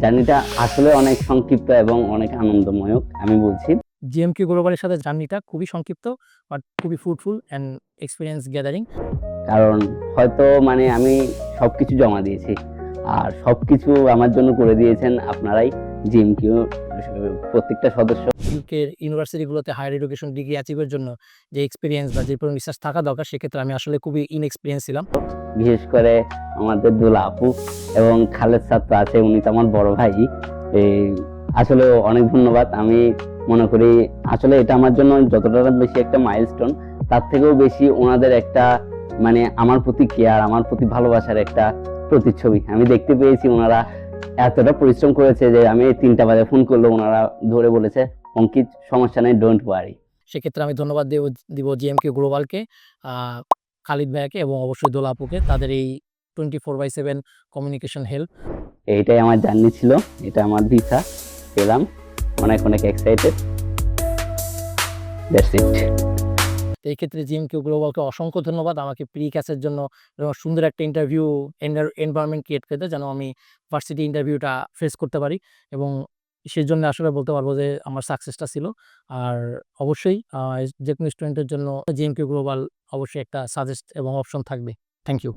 জার্নিটা আসলে অনেক সংক্ষিপ্ত এবং অনেক আনন্দময়ক আমি বলছি। জিএমকিউ গ্লোবালের সাথে জার্নিটা খুবই সংক্ষিপ্ত বাট খুবই ফ্রুটফুল অ্যান্ড এক্সপিরিয়েন্স গ্যাদারিং। কারণ হয়তো মানে আমি সবকিছু জমা দিয়েছি, আর সবকিছু আমার জন্য করে দিয়েছেন আপনারাই, জিএমকিউ প্রত্যেকটা সদস্য। ইউকের ইউনিভার্সিটিগুলোতে হায়ার এডুকেশন ডিগ্রি অ্যাচিভের জন্য যে এক্সপিরিয়েন্স বা যে পরিমাণ রিসার্চ থাকা দরকার, সেক্ষেত্রে আমি আসলে খুবই ইনএক্সপিরিয়েন্স ছিলাম। বিশেষ করে আমাদের দুলা আপু এবং খালেদ ছাত্র আছে, উনি তো আমার বড় ভাই। এই আসলে অনেক ধন্যবাদ। আমি মনে করি আসলে এটা আমার জন্য যতটা বেশি একটা মাইলস্টোন, তার থেকেও বেশি ওনাদের একটা মানে আমার প্রতি কেয়ার, আমার প্রতি ভালোবাসার একটা প্রতিচ্ছবি আমি দেখতে পেয়েছি। ওনারা এতটা পরিশ্রম করেছে যে আমি 3টা বাজে ফোন করলে ওনারা ধরে বলেছে, অঙ্কিত সমস্যা নেই, ডোন্ট ওয়ারি। সেক্ষেত্রে আমি ধন্যবাদ দিব জিএমকিউ গ্লোবালকে, খালিদ ভাইয়াকে এবং অবশ্যই দোলা আপুকে, তাদের এই 24/7 কমিউনিকেশন হেল্প। এইটাই আমার জার্নি ছিল, এটা আমার ভিসা পেলাম, অনেক অনেক এক্সাইটেড। That's it. এই ক্ষেত্রে জিএমকিউ গ্লোবালকে অসংখ্য ধন্যবাদ আমাকে প্রি ক্যাসের জন্য সুন্দর একটা ইন্টারভিউ এনভায়রনমেন্ট ক্রিয়েট করতে, যেন আমি ভার্সিটি ইন্টারভিউটা ফেস করতে পারি, এবং সেজন্য আসলে বলতে পারবো যে আমার সাকসেসটা ছিল। আর অবশ্যই যে কোনো স্টুডেন্টের জন্য জিএমকিউ গ্লোবাল অবশ্যই একটা সাজেস্ট এবং অপশন থাকবে। Thank you.